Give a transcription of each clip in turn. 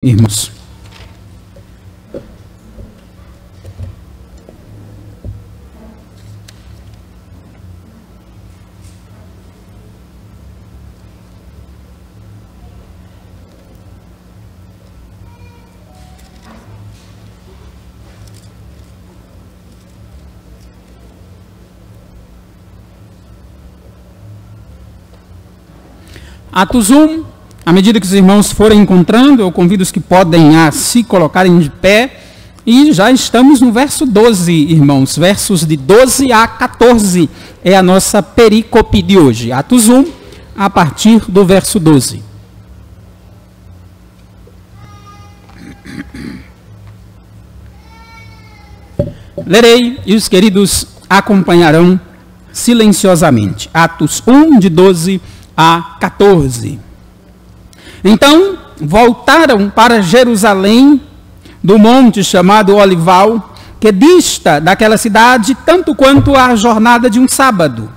Irmãos, Atos 1, à medida que os irmãos forem encontrando, eu convido os que podem a se colocarem de pé, e já estamos no verso 12, irmãos, versos de 12 a 14, é a nossa perícope de hoje, Atos 1, a partir do verso 12. Lerei e os queridos acompanharão silenciosamente, Atos 1, de 12 a 14. Então, voltaram para Jerusalém, do monte chamado Olival, que dista daquela cidade tanto quanto a jornada de um sábado.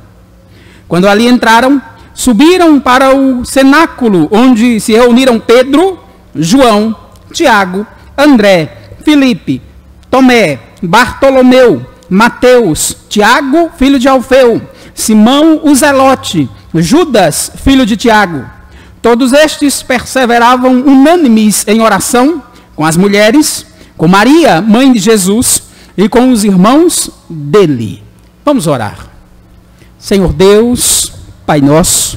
Quando ali entraram, subiram para o cenáculo, onde se reuniram Pedro, João, Tiago, André, Filipe, Tomé, Bartolomeu, Mateus, Tiago, filho de Alfeu, Simão o Zelote, Judas, filho de Tiago. Todos estes perseveravam unânimes em oração com as mulheres, com Maria, mãe de Jesus, e com os irmãos dele. Vamos orar. Senhor Deus, Pai nosso,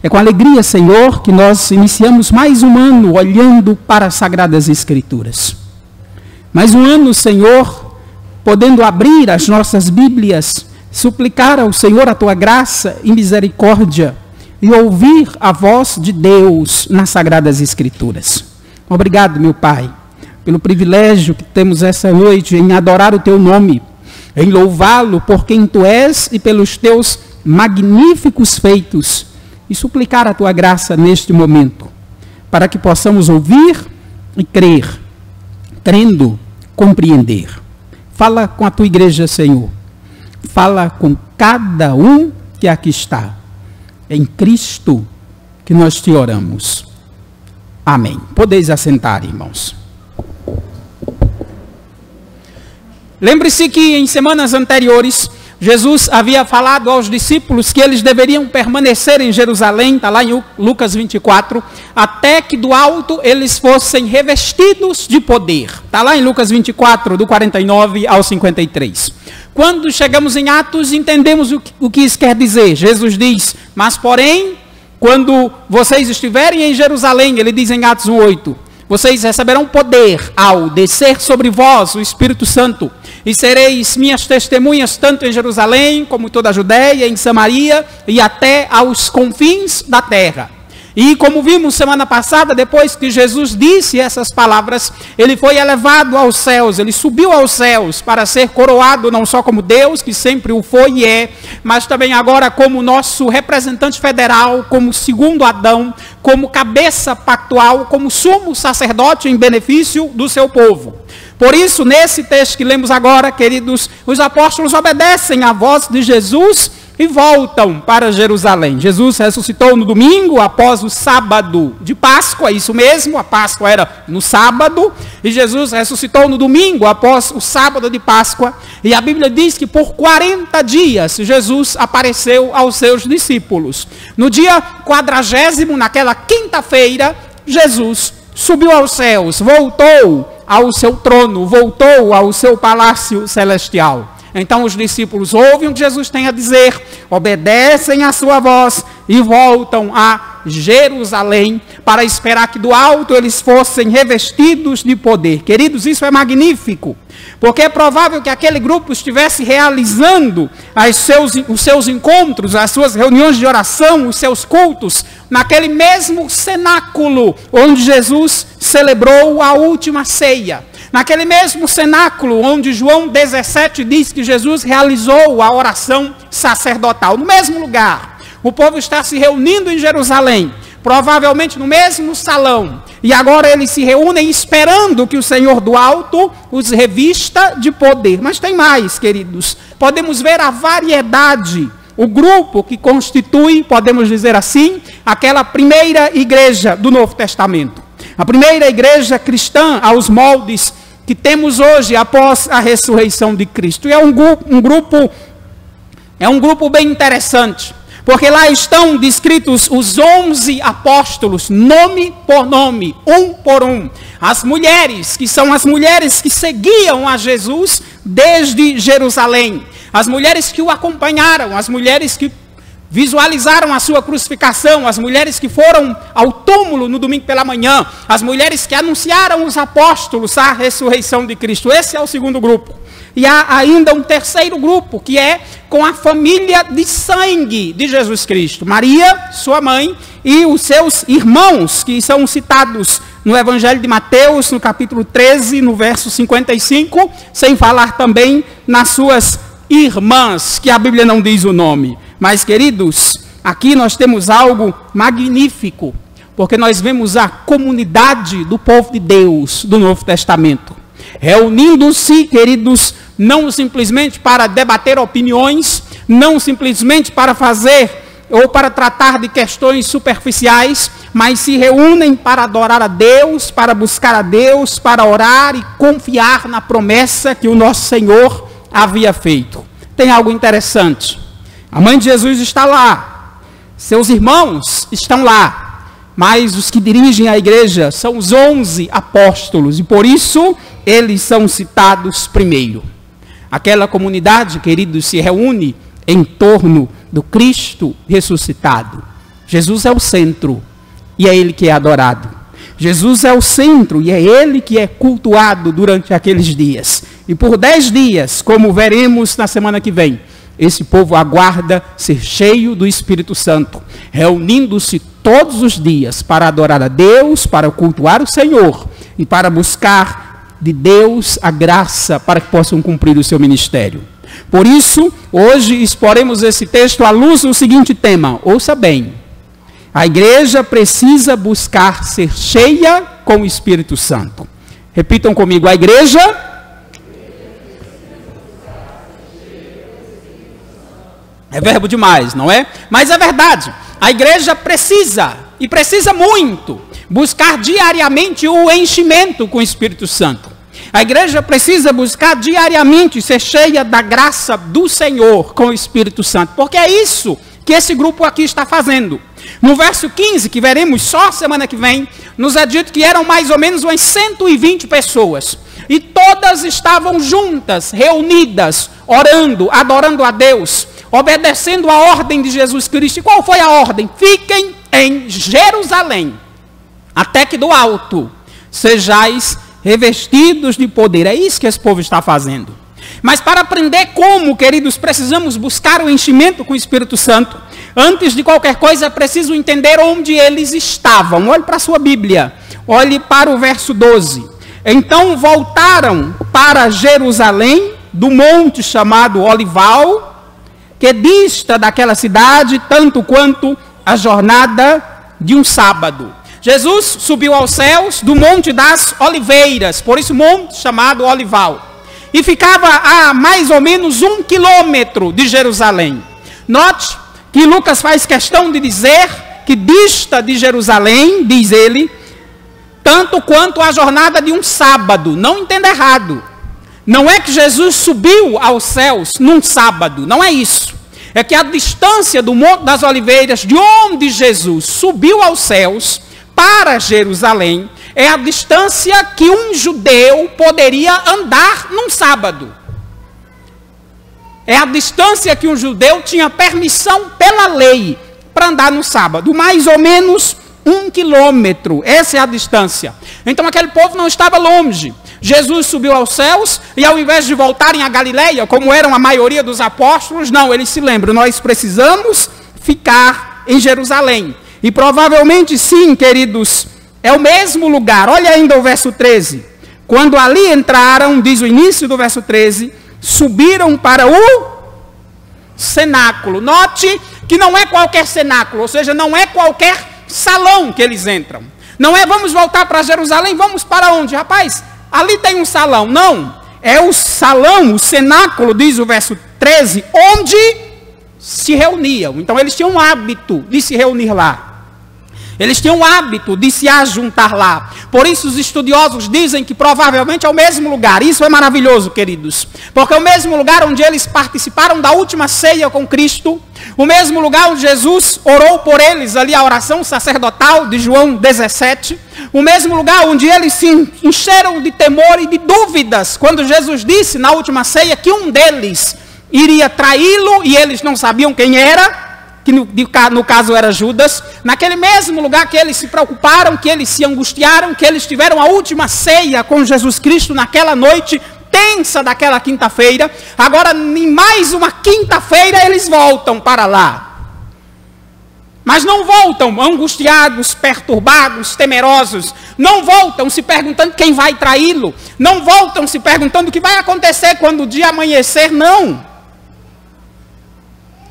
é com alegria, Senhor, que nós iniciamos mais um ano olhando para as Sagradas Escrituras. Mais um ano, Senhor, podendo abrir as nossas Bíblias, suplicar ao Senhor a tua graça e misericórdia e ouvir a voz de Deus nas Sagradas Escrituras. Obrigado, meu Pai, pelo privilégio que temos essa noite em adorar o teu nome, em louvá-lo por quem tu és e pelos teus magníficos feitos, e suplicar a tua graça neste momento, para que possamos ouvir e crer, crendo, compreender. Fala com a tua igreja, Senhor. Fala com cada um que aqui está. É em Cristo que nós te oramos. Amém. Podeis assentar, irmãos. Lembre-se que em semanas anteriores, Jesus havia falado aos discípulos que eles deveriam permanecer em Jerusalém, está lá em Lucas 24, até que do alto eles fossem revestidos de poder. Está lá em Lucas 24, do 49 ao 53. Quando chegamos em Atos, entendemos o que isso quer dizer. Jesus diz, mas porém, quando vocês estiverem em Jerusalém, ele diz em Atos 1:8, vocês receberão poder ao descer sobre vós o Espírito Santo, e sereis minhas testemunhas tanto em Jerusalém, como toda a Judéia, em Samaria e até aos confins da terra. E como vimos semana passada, depois que Jesus disse essas palavras, ele foi elevado aos céus, ele subiu aos céus para ser coroado não só como Deus, que sempre o foi e é, mas também agora como nosso representante federal, como segundo Adão, como cabeça pactual, como sumo sacerdote em benefício do seu povo. Por isso, nesse texto que lemos agora, queridos, os apóstolos obedecem à voz de Jesus e voltam para Jerusalém. Jesus ressuscitou no domingo, após o sábado de Páscoa, isso mesmo, a Páscoa era no sábado, e Jesus ressuscitou no domingo, após o sábado de Páscoa, e a Bíblia diz que por 40 dias Jesus apareceu aos seus discípulos. No dia 40º, naquela quinta-feira, Jesus subiu aos céus, voltou ao seu trono, voltou ao seu palácio celestial. Então os discípulos ouvem o que Jesus tem a dizer, obedecem à sua voz e voltam a Jerusalém para esperar que do alto eles fossem revestidos de poder. Queridos, isso é magnífico, porque é provável que aquele grupo estivesse realizando os seus encontros, as suas reuniões de oração, os seus cultos, naquele mesmo cenáculo onde Jesus celebrou a última ceia. Naquele mesmo cenáculo onde João 17 diz que Jesus realizou a oração sacerdotal. No mesmo lugar, o povo está se reunindo em Jerusalém, provavelmente no mesmo salão. E agora eles se reúnem esperando que o Senhor do alto os revista de poder. Mas tem mais, queridos. Podemos ver a variedade, o grupo que constitui, podemos dizer assim, aquela primeira igreja do Novo Testamento. A primeira igreja cristã aos moldes que temos hoje após a ressurreição de Cristo. E é um grupo bem interessante, porque lá estão descritos os 11 apóstolos, nome por nome, um por um. As mulheres, que são as mulheres que seguiam a Jesus desde Jerusalém. As mulheres que o acompanharam, as mulheres que visualizaram a sua crucificação, as mulheres que foram ao túmulo no domingo pela manhã, as mulheres que anunciaram os apóstolos a ressurreição de Cristo. Esse é o segundo grupo. E há ainda um terceiro grupo, que é com a família de sangue de Jesus Cristo. Maria, sua mãe, e os seus irmãos, que são citados no Evangelho de Mateus, no capítulo 13, no verso 55, sem falar também nas suas irmãs, que a Bíblia não diz o nome. Mas, queridos, aqui nós temos algo magnífico, porque nós vemos a comunidade do povo de Deus do Novo Testamento, reunindo-se, queridos, não simplesmente para debater opiniões, não simplesmente para fazer ou para tratar de questões superficiais, mas se reúnem para adorar a Deus, para buscar a Deus, para orar e confiar na promessa que o nosso Senhor havia feito. Tem algo interessante. A mãe de Jesus está lá, seus irmãos estão lá, mas os que dirigem a igreja são os 11 apóstolos, e por isso eles são citados primeiro. Aquela comunidade, queridos, se reúne em torno do Cristo ressuscitado. Jesus é o centro, e é Ele que é adorado. Jesus é o centro, e é Ele que é cultuado durante aqueles dias. E por 10 dias, como veremos na semana que vem, esse povo aguarda ser cheio do Espírito Santo, reunindo-se todos os dias para adorar a Deus, para cultuar o Senhor e para buscar de Deus a graça para que possam cumprir o seu ministério. Por isso, hoje exporemos esse texto à luz do seguinte tema. Ouça bem: a igreja precisa buscar ser cheia com o Espírito Santo. Repitam comigo: a igreja é verbo demais, não é? Mas é verdade. A igreja precisa, e precisa muito, buscar diariamente o enchimento com o Espírito Santo. A igreja precisa buscar diariamente ser cheia da graça do Senhor com o Espírito Santo, porque é isso que esse grupo aqui está fazendo. No verso 15, que veremos só semana que vem, nos é dito que eram mais ou menos umas 120 pessoas. E todas estavam juntas, reunidas, orando, adorando a Deus, obedecendo a ordem de Jesus Cristo. E qual foi a ordem? Fiquem em Jerusalém, até que do alto sejais revestidos de poder. É isso que esse povo está fazendo. Mas para aprender como, queridos, precisamos buscar o enchimento com o Espírito Santo, antes de qualquer coisa é preciso entender onde eles estavam. Olhe para a sua Bíblia, olhe para o verso 12. Então voltaram para Jerusalém, do monte chamado Olival, que dista daquela cidade tanto quanto a jornada de um sábado. Jesus subiu aos céus do Monte das Oliveiras, por isso monte chamado Olival, e ficava a mais ou menos 1 quilômetro de Jerusalém. Note que Lucas faz questão de dizer que dista de Jerusalém, diz ele, tanto quanto a jornada de um sábado. Não entenda errado. Não é que Jesus subiu aos céus num sábado, não é isso. É que a distância do Monte das Oliveiras, de onde Jesus subiu aos céus para Jerusalém, é a distância que um judeu poderia andar num sábado. É a distância que um judeu tinha permissão pela lei para andar no sábado, mais ou menos 1 quilômetro. Essa é a distância. Então aquele povo não estava longe. Jesus subiu aos céus e ao invés de voltarem a Galileia, como eram a maioria dos apóstolos, não, eles se lembram, nós precisamos ficar em Jerusalém. E provavelmente sim, queridos, é o mesmo lugar. Olha ainda o verso 13. Quando ali entraram, diz o início do verso 13, subiram para o cenáculo. Note que não é qualquer cenáculo, ou seja, não é qualquer salão que eles entram. Não é vamos voltar para Jerusalém, vamos para onde, rapaz? Ali tem um salão. Não, é o salão, o cenáculo, diz o verso 13, onde se reuniam. Então eles tinham um hábito de se reunir lá. Eles tinham o hábito de se ajuntar lá. Por isso os estudiosos dizem que provavelmente é o mesmo lugar. Isso é maravilhoso, queridos. Porque é o mesmo lugar onde eles participaram da última ceia com Cristo. O mesmo lugar onde Jesus orou por eles, ali a oração sacerdotal de João 17. O mesmo lugar onde eles se encheram de temor e de dúvidas. Quando Jesus disse na última ceia que um deles iria traí-lo e eles não sabiam quem era. Que no caso era Judas, naquele mesmo lugar que eles se preocuparam, que eles se angustiaram, que eles tiveram a última ceia com Jesus Cristo naquela noite tensa daquela quinta-feira. Agora, em mais uma quinta-feira, eles voltam para lá. Mas não voltam angustiados, perturbados, temerosos. Não voltam se perguntando quem vai traí-lo. Não voltam se perguntando o que vai acontecer quando o dia amanhecer, não.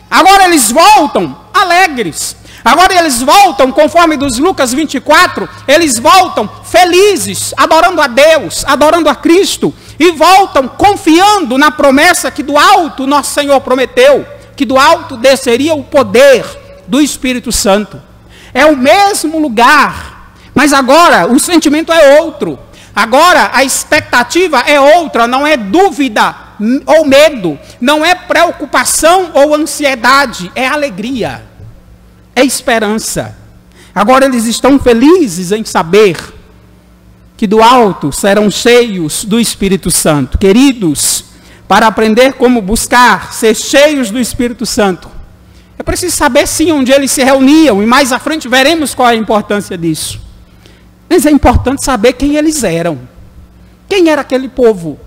Agora eles voltam alegres. Agora eles voltam, conforme dos Lucas 24, eles voltam felizes, adorando a Deus, adorando a Cristo. E voltam confiando na promessa que do alto nosso Senhor prometeu, que do alto desceria o poder do Espírito Santo. É o mesmo lugar, mas agora o sentimento é outro. Agora a expectativa é outra, não é dúvida ou medo, não é preocupação ou ansiedade, é alegria, é esperança. Agora eles estão felizes em saber que do alto serão cheios do Espírito Santo. Queridos, para aprender como buscar ser cheios do Espírito Santo, é preciso saber sim onde eles se reuniam, e mais à frente veremos qual é a importância disso. Mas é importante saber quem eles eram. Quem era aquele povo?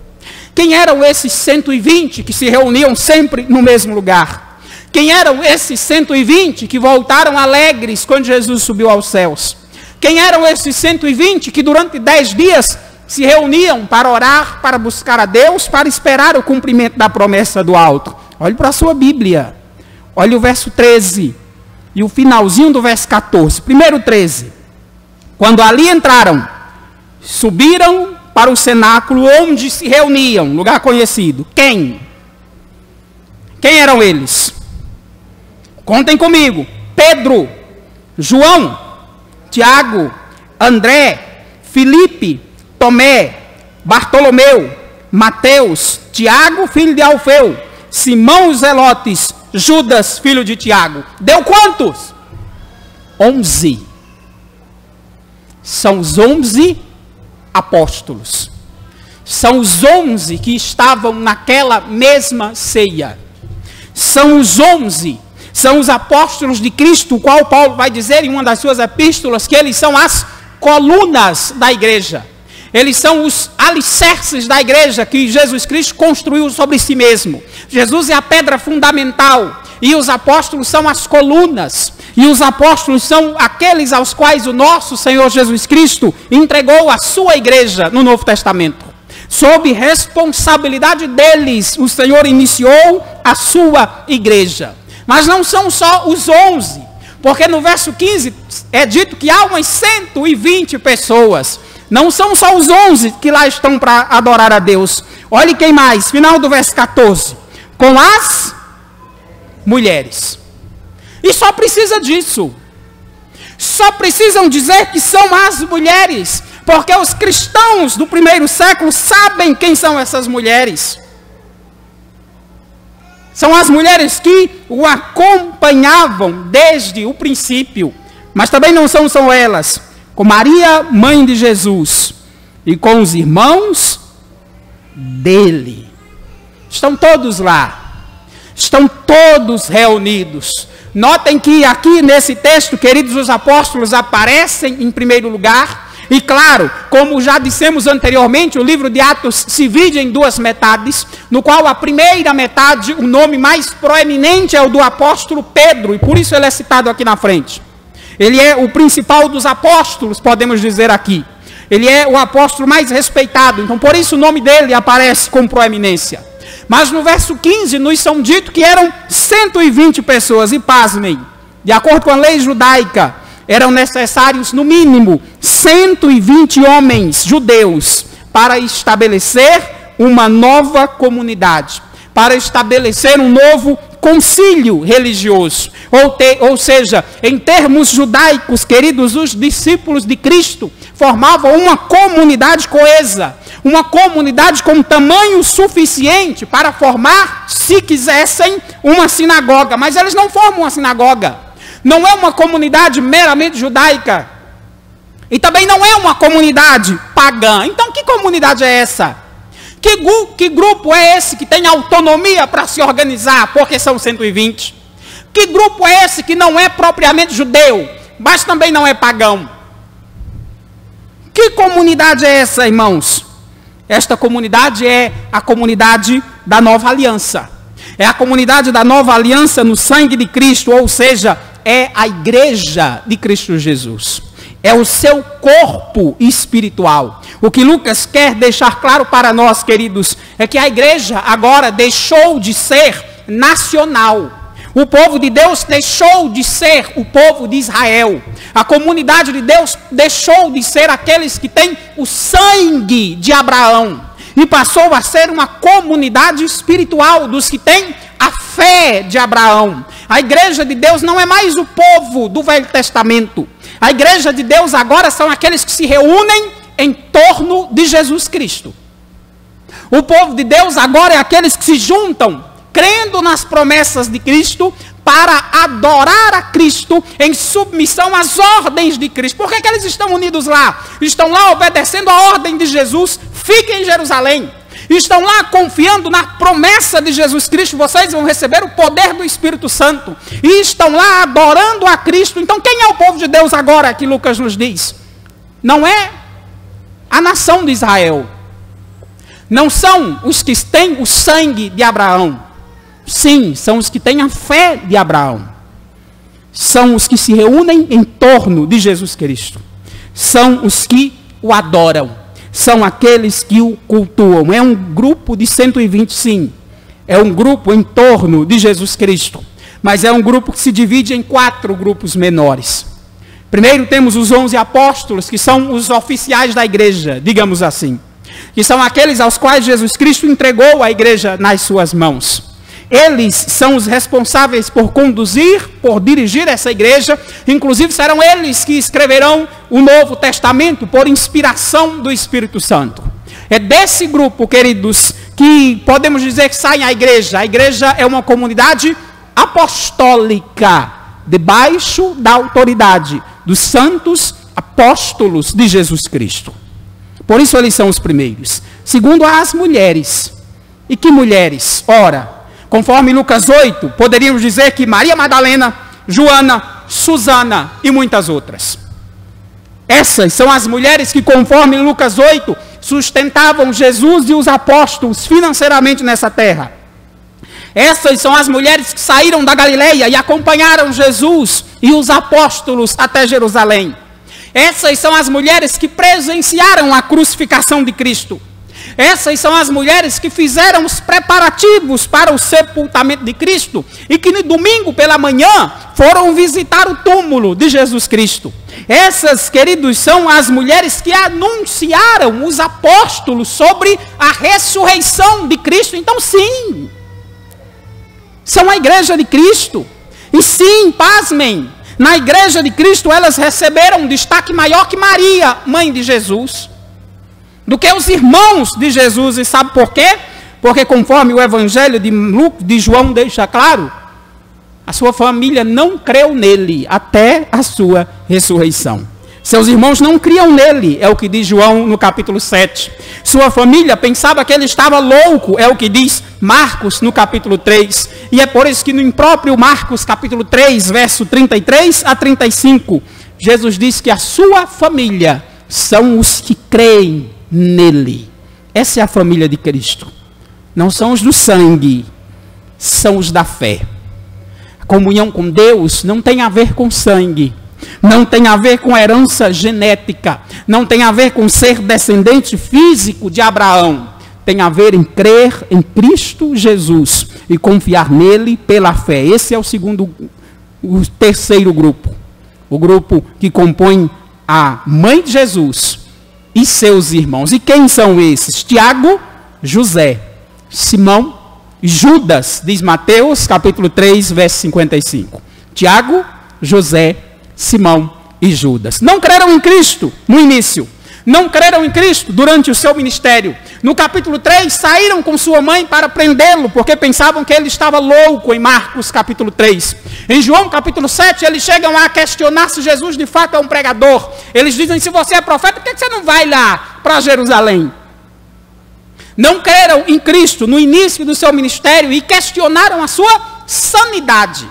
Quem eram esses 120 que se reuniam sempre no mesmo lugar? Quem eram esses 120 que voltaram alegres quando Jesus subiu aos céus? Quem eram esses 120 que durante 10 dias se reuniam para orar, para buscar a Deus, para esperar o cumprimento da promessa do alto? Olhe para a sua Bíblia. Olhe o verso 13 e o finalzinho do verso 14. Primeiro 13. Quando ali entraram, subiram para o cenáculo onde se reuniam, lugar conhecido. Quem? Quem eram eles? Contem comigo. Pedro, João, Tiago, André, Filipe, Tomé, Bartolomeu, Mateus, Tiago, filho de Alfeu, Simão os Zelotes, Judas, filho de Tiago. Deu quantos? 11. São os 11 apóstolos. São os 11 que estavam naquela mesma ceia. São os 11. São os apóstolos de Cristo, o qual Paulo vai dizer em uma das suas epístolas que eles são as colunas da igreja. Eles são os alicerces da igreja que Jesus Cristo construiu sobre si mesmo. Jesus é a pedra fundamental e os apóstolos são as colunas. E os apóstolos são aqueles aos quais o nosso Senhor Jesus Cristo entregou a sua igreja no Novo Testamento. Sob responsabilidade deles, o Senhor iniciou a sua igreja. Mas não são só os 11, porque no verso 15 é dito que há umas 120 pessoas. Não são só os 11 que lá estão para adorar a Deus. Olhe quem mais, final do verso 14. Com as mulheres. E só precisa disso. Só precisam dizer que são as mulheres, porque os cristãos do primeiro século sabem quem são essas mulheres. São as mulheres que o acompanhavam desde o princípio. Mas também não são só elas. Com Maria, mãe de Jesus, e com os irmãos dele. Estão todos lá. Estão todos reunidos. Notem que aqui nesse texto, queridos, os apóstolos aparecem em primeiro lugar. E claro, como já dissemos anteriormente, o livro de Atos se divide em duas metades, no qual a primeira metade, o nome mais proeminente é o do apóstolo Pedro, e por isso ele é citado aqui na frente. Ele é o principal dos apóstolos, podemos dizer aqui. Ele é o apóstolo mais respeitado, então por isso o nome dele aparece com proeminência. Mas no verso 15 nos são dito que eram 120 pessoas, e pasmem, de acordo com a lei judaica, eram necessários no mínimo 120 homens judeus para estabelecer uma nova comunidade, para estabelecer um novo concílio religioso. Ou seja, em termos judaicos, queridos, os discípulos de Cristo formavam uma comunidade coesa, uma comunidade com tamanho suficiente para formar, se quisessem, uma sinagoga. Mas eles não formam uma sinagoga. Não é uma comunidade meramente judaica. E também não é uma comunidade pagã. Então, que comunidade é essa? Que grupo é esse que tem autonomia para se organizar, porque são 120? Que grupo é esse que não é propriamente judeu, mas também não é pagão? Que comunidade é essa, irmãos? Esta comunidade é a comunidade da nova aliança. É a comunidade da nova aliança no sangue de Cristo, ou seja, é a igreja de Cristo Jesus. É o seu corpo espiritual. O que Lucas quer deixar claro para nós, queridos, é que a igreja agora deixou de ser nacional. O povo de Deus deixou de ser o povo de Israel. A comunidade de Deus deixou de ser aqueles que têm o sangue de Abraão. E passou a ser uma comunidade espiritual dos que têm a fé de Abraão. A igreja de Deus não é mais o povo do Velho Testamento. A igreja de Deus agora são aqueles que se reúnem em torno de Jesus Cristo. O povo de Deus agora é aqueles que se juntam, crendo nas promessas de Cristo, para adorar a Cristo em submissão às ordens de Cristo. Por que eles estão unidos lá? Estão lá obedecendo a ordem de Jesus, fiquem em Jerusalém. Estão lá confiando na promessa de Jesus Cristo, vocês vão receber o poder do Espírito Santo. E estão lá adorando a Cristo. Então quem é o povo de Deus agora, que Lucas nos diz? Não é a nação de Israel. Não são os que têm o sangue de Abraão. Sim, são os que têm a fé de Abraão. São os que se reúnem em torno de Jesus Cristo. São os que o adoram. São aqueles que o cultuam. É um grupo de 120, sim. É um grupo em torno de Jesus Cristo. Mas é um grupo que se divide em 4 grupos menores. Primeiro temos os 11 apóstolos, que são os oficiais da igreja, digamos assim. Que são aqueles aos quais Jesus Cristo entregou a igreja nas suas mãos. Eles são os responsáveis por conduzir, por dirigir essa igreja. Inclusive serão eles que escreverão o Novo Testamento por inspiração do Espírito Santo. É desse grupo, queridos, que podemos dizer que sai a igreja. A igreja é uma comunidade apostólica, debaixo da autoridade dos santos apóstolos de Jesus Cristo. Por isso eles são os primeiros. Segundo, as mulheres. E que mulheres? Ora, conforme Lucas 8, poderíamos dizer que Maria Madalena, Joana, Susana e muitas outras. Essas são as mulheres que, conforme Lucas 8, sustentavam Jesus e os apóstolos financeiramente nessa terra. Essas são as mulheres que saíram da Galileia e acompanharam Jesus e os apóstolos até Jerusalém. Essas são as mulheres que presenciaram a crucificação de Cristo. Essas são as mulheres que fizeram os preparativos para o sepultamento de Cristo e que no domingo pela manhã foram visitar o túmulo de Jesus Cristo. Essas, queridos, são as mulheres que anunciaram os apóstolos sobre a ressurreição de Cristo. Então, sim, são a igreja de Cristo. E sim, pasmem, na igreja de Cristo elas receberam um destaque maior que Maria, mãe de Jesus, do que os irmãos de Jesus. E sabe por quê? Porque conforme o evangelho de João deixa claro, a sua família não creu nele até a sua ressurreição. Seus irmãos não criam nele, é o que diz João no capítulo 7. Sua família pensava que ele estava louco, é o que diz Marcos no capítulo 3. E é por isso que no próprio Marcos capítulo 3, verso 33 a 35, Jesus diz que a sua família são os que creem nele. Essa é a família de Cristo. Não são os do sangue, são os da fé. A comunhão com Deus não tem a ver com sangue, não tem a ver com herança genética, não tem a ver com ser descendente físico de Abraão. Tem a ver em crer em Cristo Jesus e confiar nele pela fé. Esse é o terceiro grupo. O grupo que compõe a mãe de Jesus e seus irmãos. E quem são esses? Tiago, José, Simão Judas, diz Mateus, capítulo 3, verso 55. Tiago, José, Simão e Judas. Não creram em Cristo no início. Não creram em Cristo durante o seu ministério. No capítulo 3, saíram com sua mãe para prendê-lo, porque pensavam que ele estava louco, em Marcos capítulo 3. Em João capítulo 7, eles chegam a questionar se Jesus de fato é um pregador. Eles dizem, se você é profeta, por que você não vai lá para Jerusalém? Não creram em Cristo no início do seu ministério e questionaram a sua sanidade.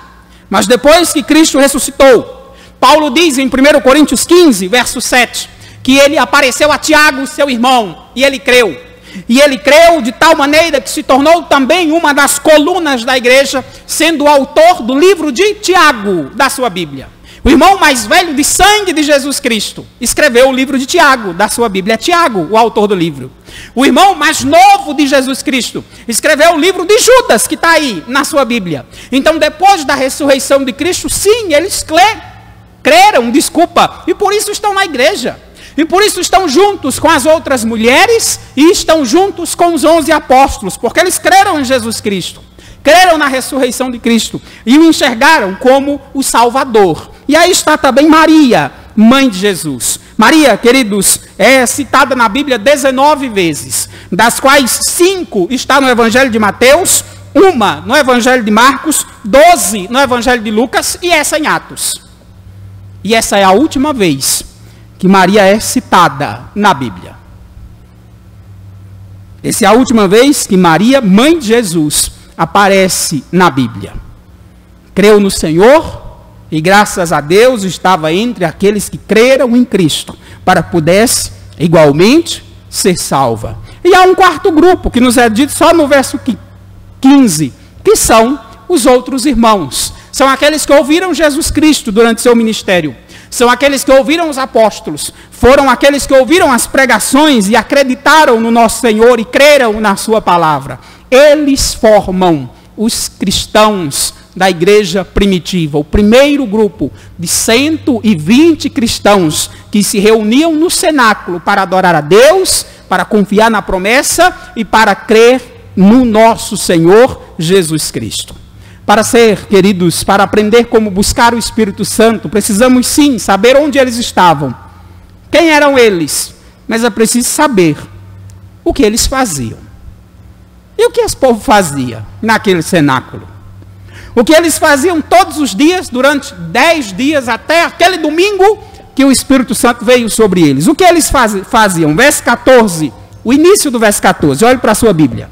Mas depois que Cristo ressuscitou, Paulo diz em 1 Coríntios 15, verso 7, que ele apareceu a Tiago, seu irmão, e ele creu. E ele creu de tal maneira que se tornou também uma das colunas da igreja, sendo o autor do livro de Tiago, da sua Bíblia. O irmão mais velho de sangue de Jesus Cristo escreveu o livro de Tiago, da sua Bíblia. É Tiago, o autor do livro. O irmão mais novo de Jesus Cristo escreveu o livro de Judas, que está aí na sua Bíblia. Então, depois da ressurreição de Cristo, sim, eles creram, e por isso estão na igreja. E por isso estão juntos com as outras mulheres e estão juntos com os 11 apóstolos, porque eles creram em Jesus Cristo, creram na ressurreição de Cristo e o enxergaram como o Salvador. E aí está também Maria, mãe de Jesus. Maria, queridos, é citada na Bíblia 19 vezes, das quais 5 está no Evangelho de Mateus, 1 no Evangelho de Marcos, 12 no Evangelho de Lucas e essa em Atos. E essa é a última vez que Maria é citada na Bíblia. Essa é a última vez que Maria, mãe de Jesus, aparece na Bíblia. Creu no Senhor e, graças a Deus, estava entre aqueles que creram em Cristo, para pudesse, igualmente, ser salva. E há um quarto grupo, que nos é dito só no verso 15, que são os outros irmãos. São aqueles que ouviram Jesus Cristo durante seu ministério. São aqueles que ouviram os apóstolos, foram aqueles que ouviram as pregações e acreditaram no nosso Senhor e creram na sua palavra. Eles formam os cristãos da igreja primitiva, o primeiro grupo de 120 cristãos que se reuniam no cenáculo para adorar a Deus, para confiar na promessa e para crer no nosso Senhor Jesus Cristo. Para ser, queridos, para aprender como buscar o Espírito Santo, precisamos sim saber onde eles estavam. Quem eram eles? Mas é preciso saber o que eles faziam. E o que esse povo fazia naquele cenáculo? O que eles faziam todos os dias, durante 10 dias, até aquele domingo que o Espírito Santo veio sobre eles. O que eles faziam? Verso 14, o início do verso 14, olhe para a sua Bíblia.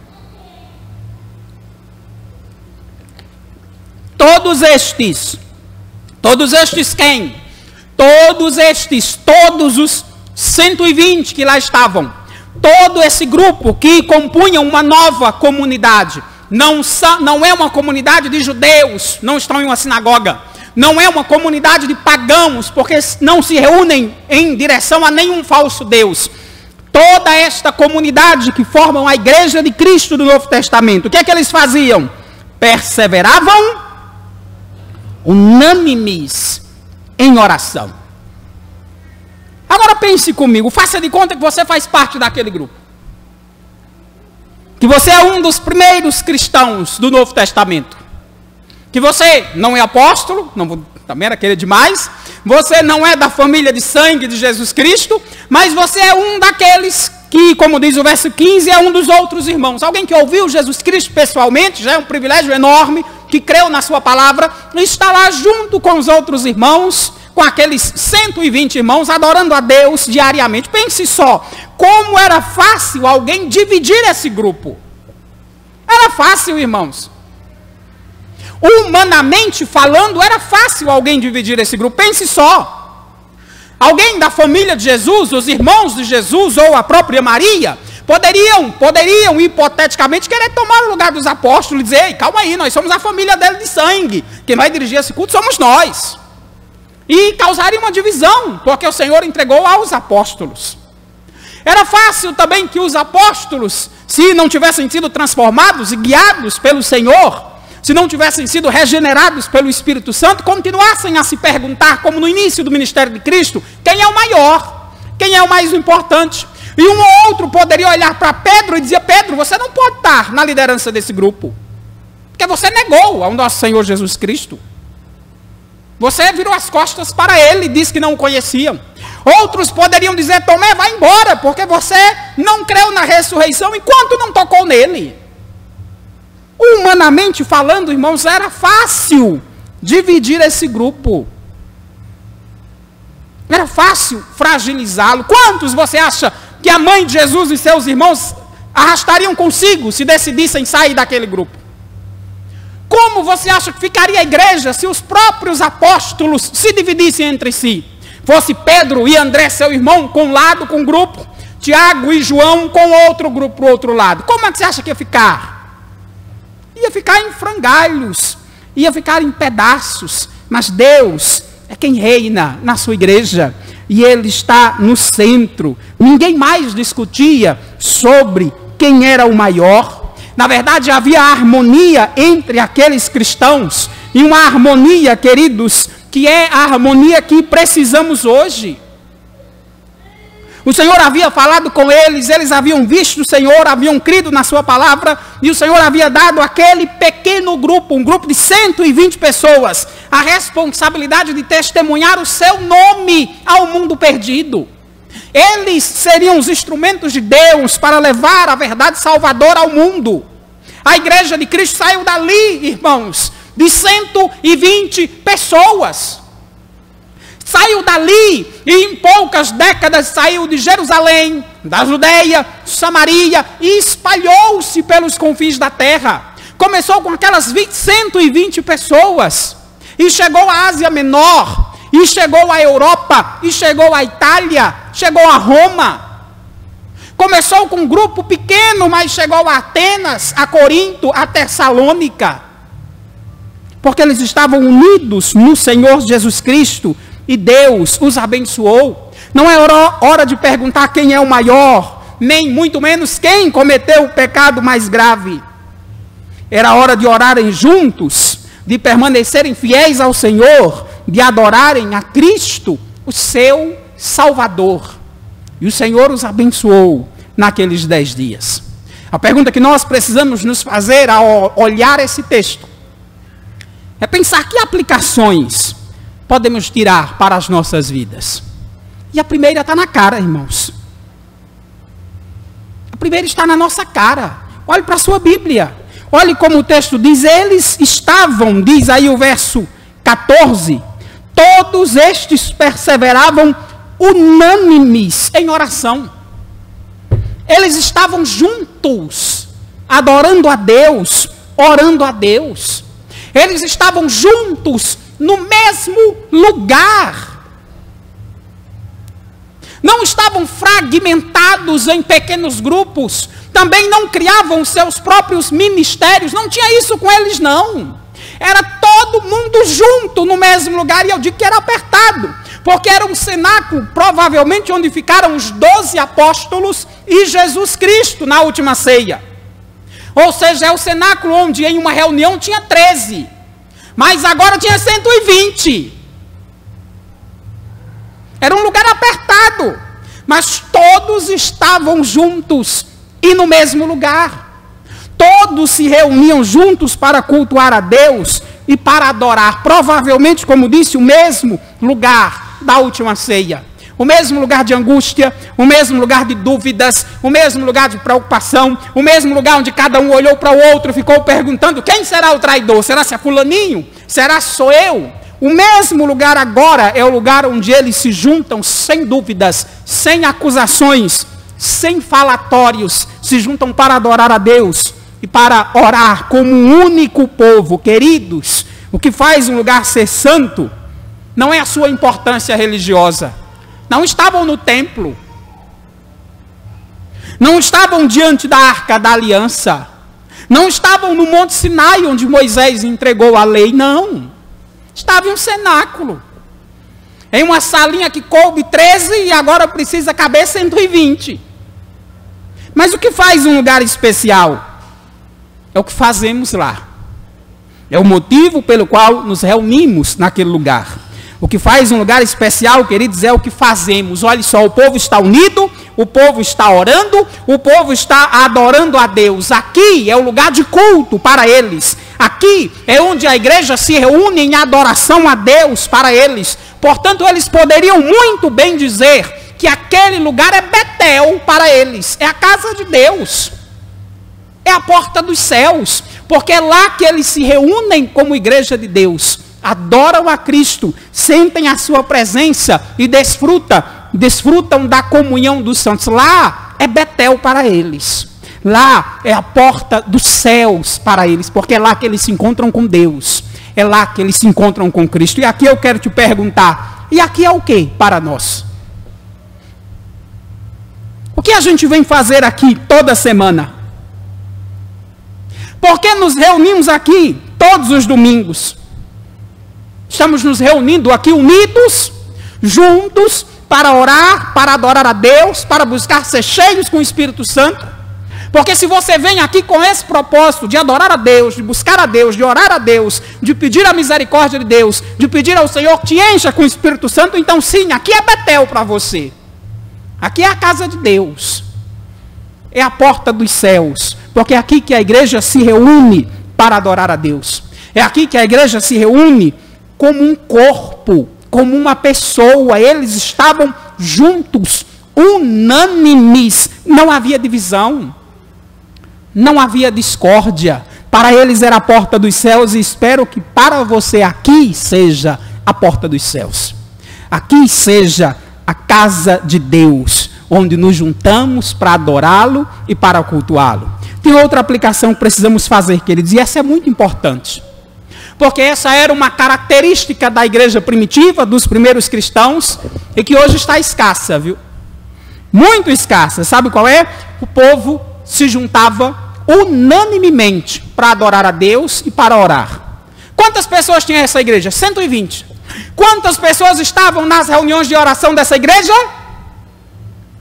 Todos estes quem? Todos os 120 que lá estavam. Todo esse grupo que compunham uma nova comunidade. Não é uma comunidade de judeus, não estão em uma sinagoga. Não é uma comunidade de pagãos, porque não se reúnem em direção a nenhum falso Deus. Toda esta comunidade que formam a igreja de Cristo do Novo Testamento, o que é que eles faziam? Perseveravam unânimes em oração. Agora pense comigo, faça de conta que você faz parte daquele grupo. Que você é um dos primeiros cristãos do Novo Testamento. Que você não é apóstolo, também era querer demais. Você não é da família de sangue de Jesus Cristo, mas você é um daqueles que, como diz o verso 15, é um dos outros irmãos. Alguém que ouviu Jesus Cristo pessoalmente, já é um privilégio enorme, que creu na sua palavra, e está lá junto com os outros irmãos, com aqueles 120 irmãos, adorando a Deus diariamente. Pense só, como era fácil alguém dividir esse grupo. Era fácil, irmãos. Humanamente falando, era fácil alguém dividir esse grupo. Pense só. Alguém da família de Jesus, os irmãos de Jesus, ou a própria Maria, poderiam hipoteticamente querer tomar o lugar dos apóstolos e dizer, ei, calma aí, nós somos a família dele de sangue, quem vai dirigir esse culto somos nós. E causaria uma divisão, porque o Senhor entregou aos apóstolos. Era fácil também que os apóstolos, se não tivessem sido transformados e guiados pelo Senhor, se não tivessem sido regenerados pelo Espírito Santo, continuassem a se perguntar, como no início do ministério de Cristo, quem é o maior, quem é o mais importante. E um ou outro poderia olhar para Pedro e dizer, Pedro, você não pode estar na liderança desse grupo. Porque você negou ao nosso Senhor Jesus Cristo. Você virou as costas para ele e disse que não o conheciam. Outros poderiam dizer: Tomé, vai embora, porque você não creu na ressurreição enquanto não tocou nele. Humanamente falando, irmãos, era fácil dividir esse grupo. Era fácil fragilizá-lo. Quantos você acha que a mãe de Jesus e seus irmãos arrastariam consigo se decidissem sair daquele grupo? Como você acha que ficaria a igreja se os próprios apóstolos se dividissem entre si? Fosse Pedro e André, seu irmão, com um lado, com um grupo, Tiago e João com outro grupo, para o outro lado. Como é que você acha que ia ficar? Ia ficar em frangalhos, ia ficar em pedaços. Mas Deus é quem reina na sua igreja, e Ele está no centro. Ninguém mais discutia sobre quem era o maior. Na verdade, havia harmonia entre aqueles cristãos, e uma harmonia, queridos, que é a harmonia que precisamos hoje. O Senhor havia falado com eles, eles haviam visto o Senhor, haviam crido na sua palavra, e o Senhor havia dado àquele pequeno grupo, um grupo de 120 pessoas, a responsabilidade de testemunhar o seu nome ao mundo perdido. Eles seriam os instrumentos de Deus para levar a verdade salvadora ao mundo. A igreja de Cristo saiu dali, irmãos, de 120 pessoas. Saiu dali e em poucas décadas saiu de Jerusalém, da Judeia, Samaria e espalhou-se pelos confins da terra. Começou com aquelas 120 pessoas e chegou à Ásia Menor, e chegou à Europa, e chegou à Itália, chegou a Roma. Começou com um grupo pequeno, mas chegou a Atenas, a Corinto, a Tessalônica. Porque eles estavam unidos no Senhor Jesus Cristo e Deus os abençoou. Não é hora de perguntar quem é o maior, nem muito menos quem cometeu o pecado mais grave. Era hora de orarem juntos, de permanecerem fiéis ao Senhor, de adorarem a Cristo, o seu Salvador. E o Senhor os abençoou naqueles 10 dias. A pergunta que nós precisamos nos fazer ao olhar esse texto é pensar que aplicações podemos tirar para as nossas vidas. E a primeira está na cara, irmãos. A primeira está na nossa cara. Olhe para a sua Bíblia. Olhe como o texto diz: eles estavam, diz aí o verso 14, todos estes perseveravam unânimes em oração. Eles estavam juntos, adorando a Deus, orando a Deus. Eles estavam juntos no mesmo lugar. Não estavam fragmentados em pequenos grupos. Também não criavam seus próprios ministérios. Não tinha isso com eles, não. Era todo mundo junto no mesmo lugar. E eu digo que era apertado, porque era um cenáculo, provavelmente, onde ficaram os 12 apóstolos e Jesus Cristo na última ceia. Ou seja, é o cenáculo onde em uma reunião tinha 13, mas agora tinha 120. Era um lugar apertado, mas todos estavam juntos e no mesmo lugar. Todos se reuniam juntos para cultuar a Deus e para adorar. Provavelmente, como disse, o mesmo lugar da última ceia. O mesmo lugar de angústia, o mesmo lugar de dúvidas, o mesmo lugar de preocupação, o mesmo lugar onde cada um olhou para o outro e ficou perguntando: quem será o traidor? Será se é fulaninho? Será se sou eu? O mesmo lugar agora é o lugar onde eles se juntam sem dúvidas, sem acusações, sem falatórios, se juntam para adorar a Deus e para orar como um único povo. Queridos, o que faz um lugar ser santo não é a sua importância religiosa. Não estavam no templo, não estavam diante da Arca da Aliança, não estavam no Monte Sinai, onde Moisés entregou a lei, não. Estava em um cenáculo, em uma salinha que coube 13 e agora precisa caber 120. Mas o que faz um lugar especial? É o que fazemos lá. É o motivo pelo qual nos reunimos naquele lugar. O que faz um lugar especial, queridos, é o que fazemos. Olha só, o povo está unido, o povo está orando, o povo está adorando a Deus. Aqui é o lugar de culto para eles. Aqui é onde a igreja se reúne em adoração a Deus para eles. Portanto, eles poderiam muito bem dizer que aquele lugar é Betel para eles. É a casa de Deus. É a porta dos céus. Porque é lá que eles se reúnem como igreja de Deus. Adoram a Cristo, sentem a sua presença e desfrutam da comunhão dos santos. Lá é Betel para eles. Lá é a porta dos céus para eles, porque é lá que eles se encontram com Deus. É lá que eles se encontram com Cristo. E aqui eu quero te perguntar, e aqui é o que para nós? O que a gente vem fazer aqui toda semana? Por que nos reunimos aqui todos os domingos? Estamos nos reunindo aqui unidos, juntos, para orar, para adorar a Deus, para buscar ser cheios com o Espírito Santo. Porque se você vem aqui com esse propósito de adorar a Deus, de buscar a Deus, de orar a Deus, de pedir a misericórdia de Deus, de pedir ao Senhor que te encha com o Espírito Santo, então sim, aqui é Betel para você. Aqui é a casa de Deus. É a porta dos céus. Porque é aqui que a igreja se reúne para adorar a Deus. É aqui que a igreja se reúne como um corpo, como uma pessoa. Eles estavam juntos, unânimes. Não havia divisão. Não havia discórdia. Para eles era a porta dos céus e espero que para você aqui seja a porta dos céus. Aqui seja a casa de Deus, onde nos juntamos para adorá-lo e para cultuá-lo. Tem outra aplicação que precisamos fazer, queridos, e essa é muito importante. Porque essa era uma característica da igreja primitiva, dos primeiros cristãos, e que hoje está escassa, viu? Muito escassa. Sabe qual é? O povo se juntava unanimemente para adorar a Deus e para orar. Quantas pessoas tinha essa igreja? 120. Quantas pessoas estavam nas reuniões de oração dessa igreja?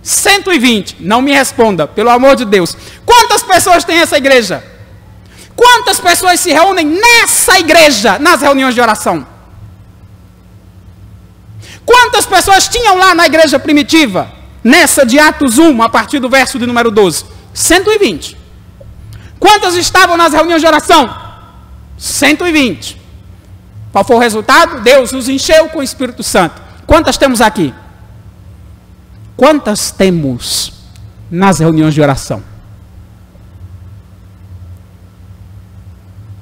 120. Não me responda, pelo amor de Deus. Quantas pessoas tem essa igreja? Quantas pessoas se reúnem nessa igreja, nas reuniões de oração? Quantas pessoas tinham lá na igreja primitiva? Nessa de Atos 1, a partir do verso de número 12. 120. Quantas estavam nas reuniões de oração? 120. Qual foi o resultado? Deus nos encheu com o Espírito Santo. Quantas temos aqui? Quantas temos nas reuniões de oração?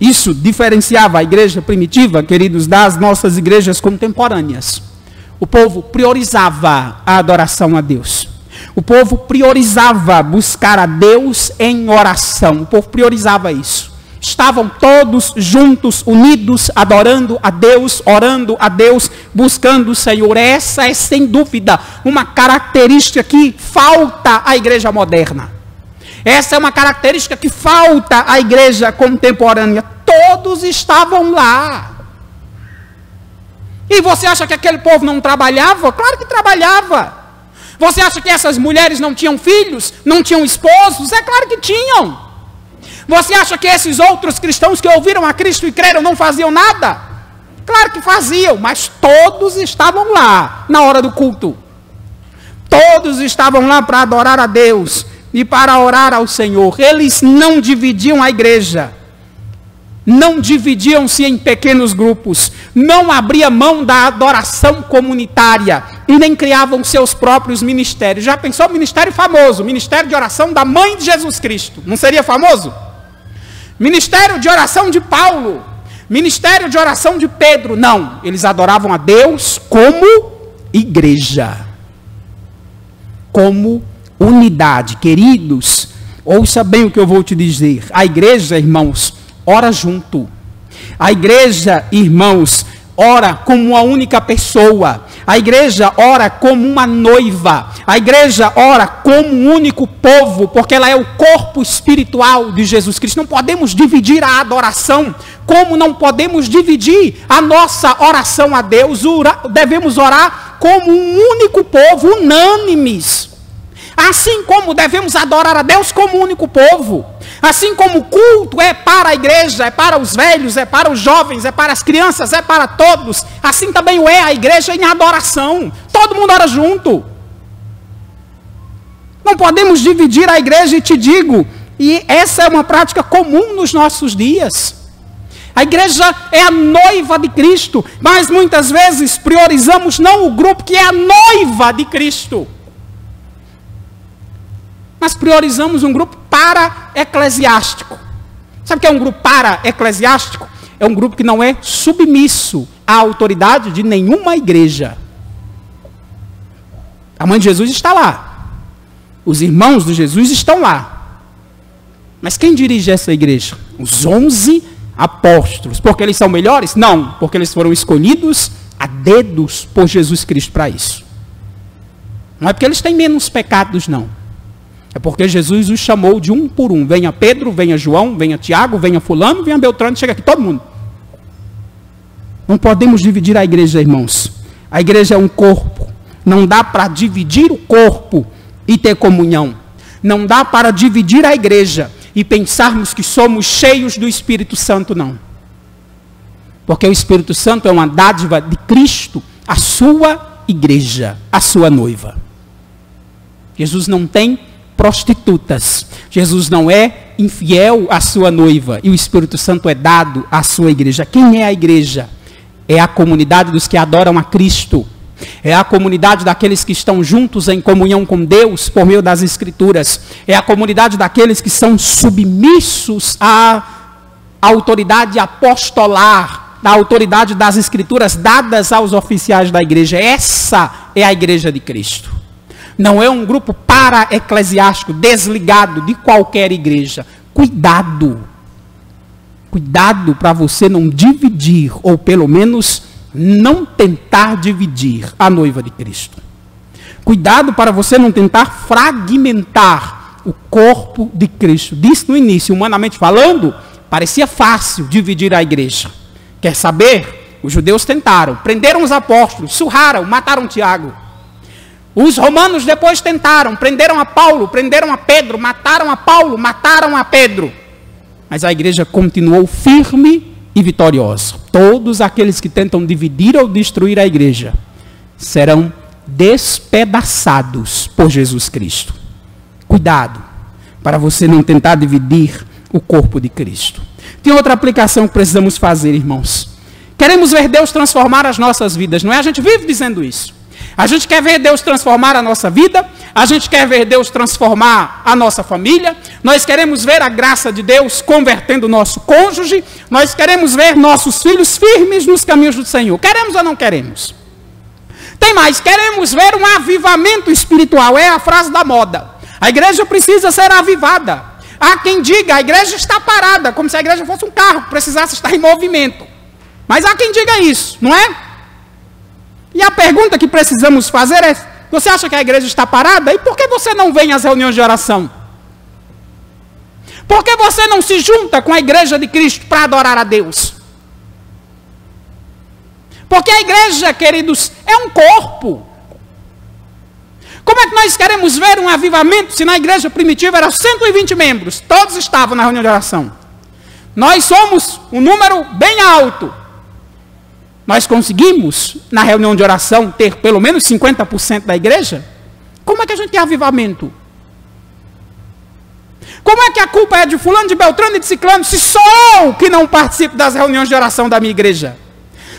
Isso diferenciava a igreja primitiva, queridos, das nossas igrejas contemporâneas. O povo priorizava a adoração a Deus. O povo priorizava buscar a Deus em oração. O povo priorizava isso. Estavam todos juntos, unidos, adorando a Deus, orando a Deus, buscando o Senhor. Essa é, sem dúvida, uma característica que falta à igreja moderna. Essa é uma característica que falta à igreja contemporânea. Todos estavam lá. E você acha que aquele povo não trabalhava? Claro que trabalhava. Você acha que essas mulheres não tinham filhos? Não tinham esposos? É claro que tinham. Você acha que esses outros cristãos que ouviram a Cristo e creram não faziam nada? Claro que faziam, mas todos estavam lá na hora do culto. Todos estavam lá para adorar a Deus e para orar ao Senhor. Eles não dividiam a igreja. Não dividiam-se em pequenos grupos, não abriam mão da adoração comunitária e nem criavam seus próprios ministérios. Já pensou ministério famoso, ministério de oração da mãe de Jesus Cristo? Não seria famoso? Ministério de oração de Paulo, ministério de oração de Pedro. Não, eles adoravam a Deus como igreja, como unidade. Queridos, ouça bem o que eu vou te dizer. A igreja, irmãos, ora junto. A igreja, irmãos, ora como uma única pessoa. A igreja ora como uma noiva. A igreja ora como um único povo, porque ela é o corpo espiritual de Jesus Cristo. Não podemos dividir a adoração, como não podemos dividir a nossa oração a Deus. Devemos orar como um único povo, unânimes. Assim como devemos adorar a Deus como um único povo. Assim como o culto é para a igreja, é para os velhos, é para os jovens, é para as crianças, é para todos. Assim também o é a igreja em adoração. Todo mundo ora junto. Não podemos dividir a igreja, e te digo, e essa é uma prática comum nos nossos dias. A igreja é a noiva de Cristo, mas muitas vezes priorizamos não o grupo que é a noiva de Cristo, mas priorizamos um grupo para-eclesiástico. Sabe o que é um grupo para-eclesiástico? É um grupo que não é submisso à autoridade de nenhuma igreja. A mãe de Jesus está lá. Os irmãos de Jesus estão lá. Mas quem dirige essa igreja? Os 11 apóstolos. Porque eles são melhores? Não. Porque eles foram escolhidos a dedos por Jesus Cristo para isso. Não é porque eles têm menos pecados, não. É porque Jesus os chamou de um por um. Venha Pedro, venha João, venha Tiago, venha fulano, venha Beltrano, chega aqui todo mundo. Não podemos dividir a igreja, irmãos. A igreja é um corpo. Não dá para dividir o corpo e ter comunhão. Não dá para dividir a igreja e pensarmos que somos cheios do Espírito Santo, não. Porque o Espírito Santo é uma dádiva de Cristo, a sua igreja, a sua noiva. Jesus não tem prostitutas. Jesus não é infiel à sua noiva. E o Espírito Santo é dado à sua igreja. Quem é a igreja? É a comunidade dos que adoram a Cristo. É a comunidade daqueles que estão juntos em comunhão com Deus por meio das Escrituras. É a comunidade daqueles que são submissos à autoridade apostolar, da autoridade das Escrituras dadas aos oficiais da igreja. Essa é a igreja de Cristo. Não é um grupo para-eclesiástico, desligado de qualquer igreja. Cuidado. Cuidado para você não dividir, ou pelo menos não tentar dividir a noiva de Cristo. Cuidado para você não tentar fragmentar o corpo de Cristo. Disse no início, humanamente falando, parecia fácil dividir a igreja. Quer saber? Os judeus tentaram, prenderam os apóstolos, surraram, mataram Tiago. Os romanos depois tentaram, prenderam a Paulo, prenderam a Pedro, mataram a Paulo, mataram a Pedro. Mas a igreja continuou firme e vitoriosa. Todos aqueles que tentam dividir ou destruir a igreja serão despedaçados por Jesus Cristo. Cuidado, para você não tentar dividir o corpo de Cristo. Tem outra aplicação que precisamos fazer, irmãos. Queremos ver Deus transformar as nossas vidas, não é? A gente vive dizendo isso. A gente quer ver Deus transformar a nossa vida, a gente quer ver Deus transformar a nossa família, nós queremos ver a graça de Deus convertendo o nosso cônjuge, nós queremos ver nossos filhos firmes nos caminhos do Senhor. Queremos ou não queremos? Tem mais, queremos ver um avivamento espiritual, é a frase da moda. A igreja precisa ser avivada. Há quem diga, a igreja está parada, como se a igreja fosse um carro que precisasse estar em movimento. Mas há quem diga isso, não é? E a pergunta que precisamos fazer é, você acha que a igreja está parada? E por que você não vem às reuniões de oração? Por que você não se junta com a igreja de Cristo para adorar a Deus? Porque a igreja, queridos, é um corpo. Como é que nós queremos ver um avivamento se na igreja primitiva eram 120 membros? Todos estavam na reunião de oração. Nós somos um número bem alto. Nós conseguimos, na reunião de oração, ter pelo menos 50% da igreja? Como é que a gente tem avivamento? Como é que a culpa é de fulano, de Beltrano e de Ciclano, se sou eu que não participo das reuniões de oração da minha igreja?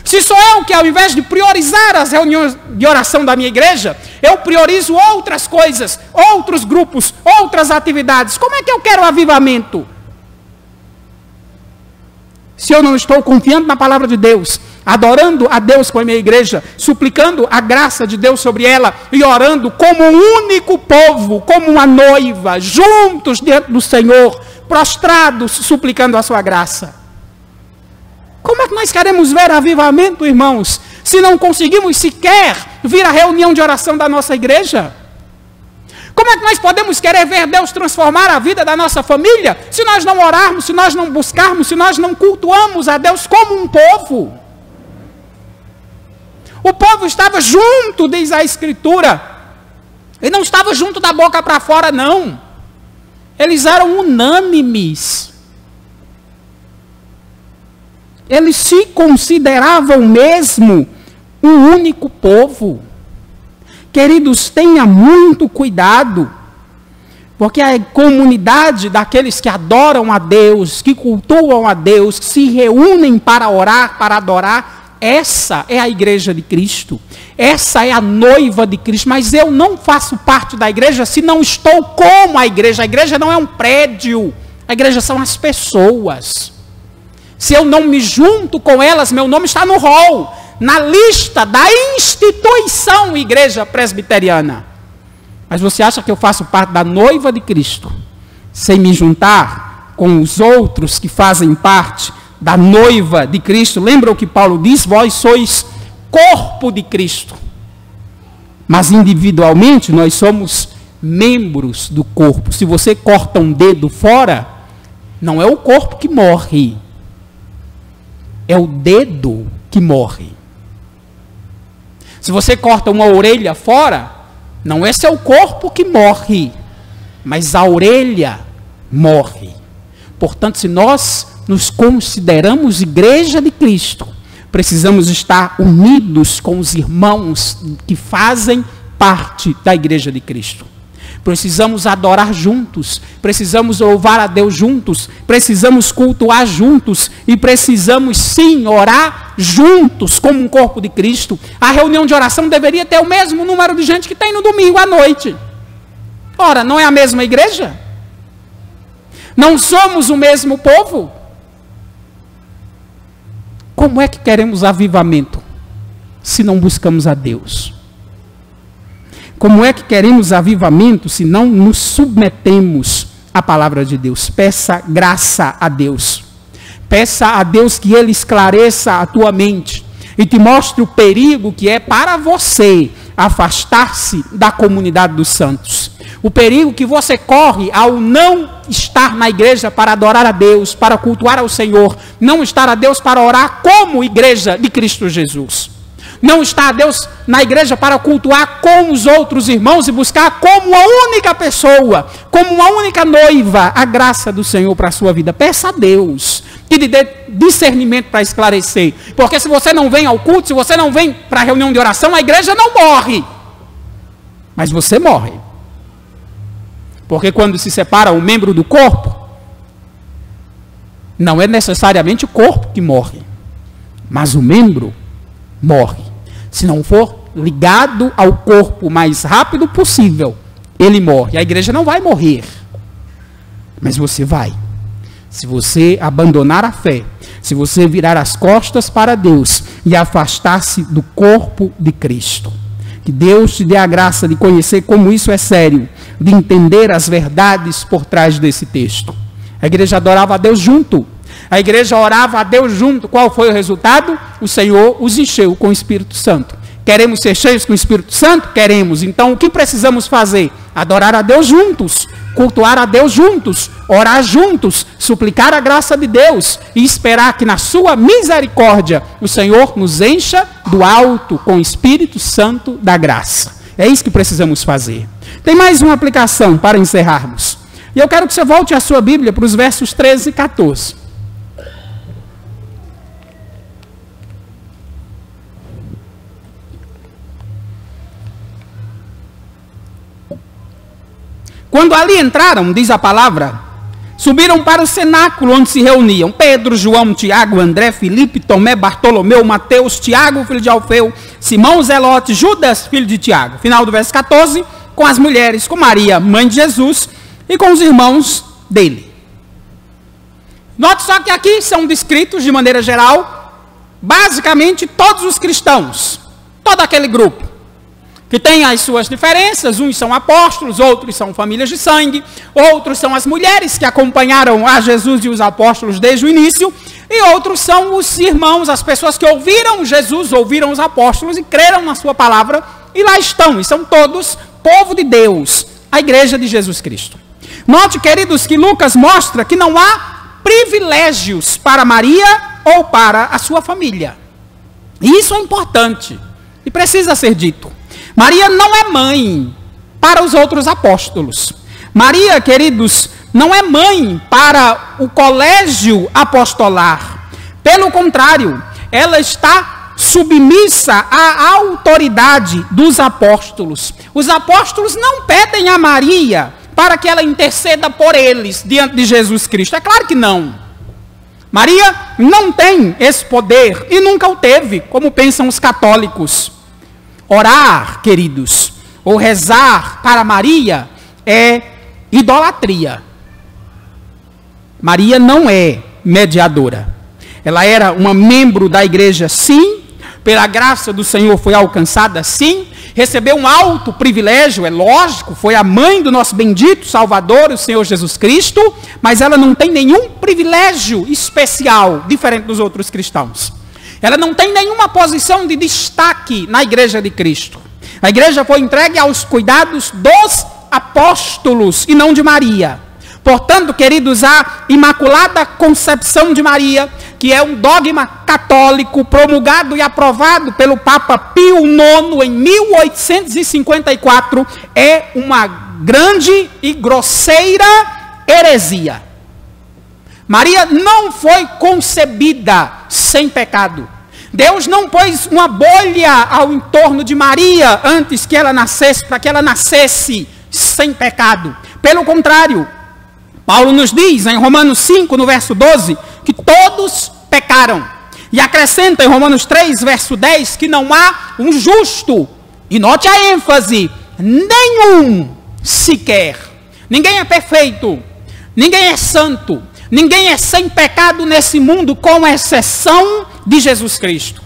Se sou eu que, ao invés de priorizar as reuniões de oração da minha igreja, eu priorizo outras coisas, outros grupos, outras atividades. Como é que eu quero avivamento? Se eu não estou confiando na palavra de Deus, adorando a Deus com a minha igreja, suplicando a graça de Deus sobre ela e orando como um único povo, como uma noiva, juntos diante do Senhor, prostrados, suplicando a sua graça. Como é que nós queremos ver avivamento, irmãos, se não conseguimos sequer vir à reunião de oração da nossa igreja? Como é que nós podemos querer ver Deus transformar a vida da nossa família, se nós não orarmos, se nós não buscarmos, se nós não cultuamos a Deus como um povo? O povo estava junto, diz a Escritura. Ele não estava junto da boca para fora, não. Eles eram unânimes. Eles se consideravam mesmo um único povo. Queridos, tenha muito cuidado Porque a comunidade daqueles que adoram a Deus, que cultuam a Deus, que se reúnem para orar, para adorar, essa é a igreja de Cristo. Essa é a noiva de Cristo. Mas eu não faço parte da igreja se não estou como a igreja. A igreja não é um prédio. A igreja são as pessoas. Se eu não me junto com elas, meu nome está no rol, na lista da instituição Igreja Presbiteriana. Mas você acha que eu faço parte da noiva de Cristo, sem me juntar com os outros que fazem parte da noiva de Cristo? Lembra o que Paulo diz? Vós sois corpo de Cristo. Mas individualmente nós somos membros do corpo. Se você corta um dedo fora, não é o corpo que morre, é o dedo que morre. Se você corta uma orelha fora, não é seu corpo que morre, mas a orelha morre. Portanto, se nós nos consideramos igreja de Cristo, precisamos estar unidos com os irmãos que fazem parte da igreja de Cristo. Precisamos adorar juntos, precisamos louvar a Deus juntos, precisamos cultuar juntos e precisamos sim orar juntos como um corpo de Cristo. A reunião de oração deveria ter o mesmo número de gente que tem no domingo à noite. Ora, não é a mesma igreja? Não somos o mesmo povo? Como é que queremos avivamento se não buscamos a Deus? Como é que queremos avivamento se não nos submetemos à palavra de Deus? Peça graça a Deus. Peça a Deus que Ele esclareça a tua mente e te mostre o perigo que é para você afastar-se da comunidade dos santos. O perigo que você corre ao não estar na igreja para adorar a Deus, para cultuar ao Senhor, não estar a Deus para orar como igreja de Cristo Jesus. Não está a Deus na igreja para cultuar com os outros irmãos e buscar como uma única pessoa, como uma única noiva, a graça do Senhor para a sua vida. Peça a Deus que lhe dê discernimento para esclarecer. Porque se você não vem ao culto, se você não vem para a reunião de oração, a igreja não morre. Mas você morre. Porque quando se separa um membro do corpo, não é necessariamente o corpo que morre, mas o membro morre. Se não for ligado ao corpo o mais rápido possível, ele morre. A igreja não vai morrer, mas você vai. Se você abandonar a fé, se você virar as costas para Deus e afastar-se do corpo de Cristo. Que Deus te dê a graça de conhecer como isso é sério, de entender as verdades por trás desse texto. A igreja adorava a Deus junto. A igreja orava a Deus junto. Qual foi o resultado? O Senhor os encheu com o Espírito Santo. Queremos ser cheios com o Espírito Santo? Queremos. Então o que precisamos fazer? Adorar a Deus juntos, cultuar a Deus juntos, orar juntos, suplicar a graça de Deus e esperar que na sua misericórdia o Senhor nos encha do alto com o Espírito Santo da graça. É isso que precisamos fazer. Tem mais uma aplicação para encerrarmos. E eu quero que você volte a sua Bíblia para os versos 13 e 14. Quando ali entraram, diz a palavra, subiram para o cenáculo onde se reuniam Pedro, João, Tiago, André, Filipe, Tomé, Bartolomeu, Mateus, Tiago, filho de Alfeu, Simão, Zelote, Judas, filho de Tiago. Final do verso 14, com as mulheres, com Maria, mãe de Jesus, e com os irmãos dele. Note só que aqui são descritos, de maneira geral, basicamente todos os cristãos, todo aquele grupo, que tem as suas diferenças. Uns são apóstolos, outros são famílias de sangue, outros são as mulheres que acompanharam a Jesus e os apóstolos desde o início, e outros são os irmãos, as pessoas que ouviram Jesus, ouviram os apóstolos e creram na sua palavra, e lá estão, e são todos povo de Deus, a igreja de Jesus Cristo. Note, queridos, que Lucas mostra que não há privilégios para Maria ou para a sua família. E isso é importante e precisa ser dito. Maria não é mãe para os outros apóstolos. Maria, queridos, não é mãe para o colégio apostolar. Pelo contrário, ela está submissa à autoridade dos apóstolos. Os apóstolos não pedem a Maria para que ela interceda por eles diante de Jesus Cristo? É claro que não. Maria não tem esse poder e nunca o teve, como pensam os católicos. Orar, queridos, ou rezar para Maria é idolatria. Maria não é mediadora. Ela era uma membro da igreja, sim. Pela graça do Senhor foi alcançada, sim. Recebeu um alto privilégio, é lógico. Foi a mãe do nosso bendito Salvador, o Senhor Jesus Cristo. Mas ela não tem nenhum privilégio especial, diferente dos outros cristãos. Ela não tem nenhuma posição de destaque na igreja de Cristo. A igreja foi entregue aos cuidados dos apóstolos e não de Maria. Portanto, queridos, a Imaculada Concepção de Maria, que é um dogma católico promulgado e aprovado pelo Papa Pio IX em 1854, é uma grande e grosseira heresia. Maria não foi concebida sem pecado. Deus não pôs uma bolha ao entorno de Maria antes que ela nascesse, para que ela nascesse sem pecado. Pelo contrário, Paulo nos diz em Romanos 5, no verso 12, que todos pecaram. E acrescenta em Romanos 3, verso 10, que não há um justo. E note a ênfase, nenhum sequer. Ninguém é perfeito, ninguém é santo, ninguém é sem pecado nesse mundo, com exceção de Jesus Cristo.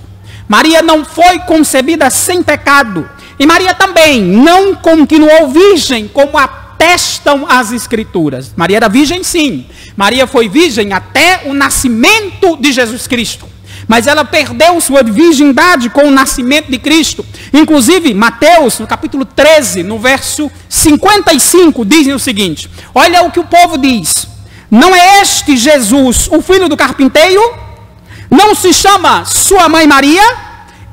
Maria não foi concebida sem pecado. E Maria também não continuou virgem, como atestam as Escrituras. Maria era virgem, sim. Maria foi virgem até o nascimento de Jesus Cristo. Mas ela perdeu sua virgindade com o nascimento de Cristo. Inclusive, Mateus, no capítulo 13, no verso 55, dizem o seguinte: olha o que o povo diz. Não é este Jesus, o filho do carpinteiro? Não se chama sua mãe Maria?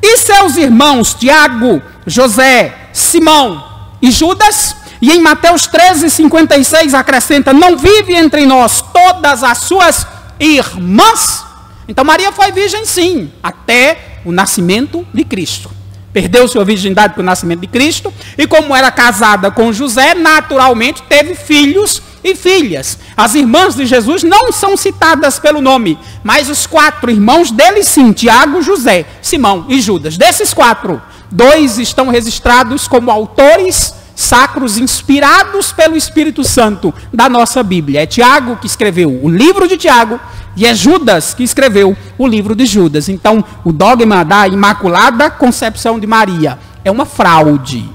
E seus irmãos Tiago, José, Simão e Judas? E em Mateus 13, 56 acrescenta: não vive entre nós todas as suas irmãs? Então Maria foi virgem, sim, até o nascimento de Cristo. Perdeu sua virgindade para o nascimento de Cristo. E como era casada com José, naturalmente teve filhos e filhas. As irmãs de Jesus não são citadas pelo nome, mas os 4 irmãos dele sim: Tiago, José, Simão e Judas. Desses 4, 2 estão registrados como autores sacros inspirados pelo Espírito Santo da nossa Bíblia. É Tiago que escreveu o livro de Tiago e é Judas que escreveu o livro de Judas. Então, o dogma da Imaculada Concepção de Maria é uma fraude,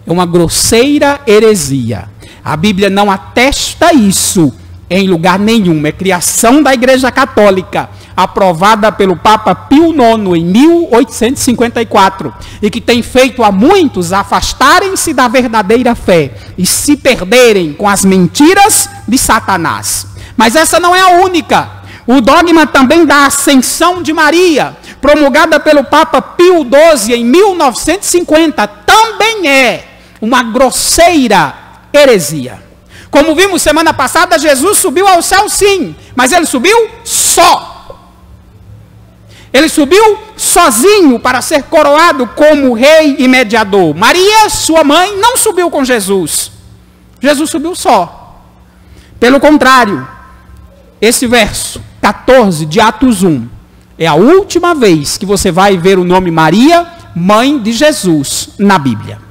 é uma grosseira heresia. A Bíblia não atesta isso em lugar nenhum. É criação da Igreja Católica, aprovada pelo Papa Pio IX em 1854, e que tem feito a muitos afastarem-se da verdadeira fé e se perderem com as mentiras de Satanás. Mas essa não é a única. O dogma também da Ascensão de Maria, promulgada pelo Papa Pio XII em 1950, também é uma grosseira heresia. Como vimos semana passada, Jesus subiu ao céu, sim, mas ele subiu só. Ele subiu sozinho para ser coroado como rei e mediador. Maria, sua mãe, não subiu com Jesus. Jesus subiu só. Pelo contrário, esse verso 14 de Atos 1 é a última vez que você vai ver o nome Maria, mãe de Jesus, na Bíblia.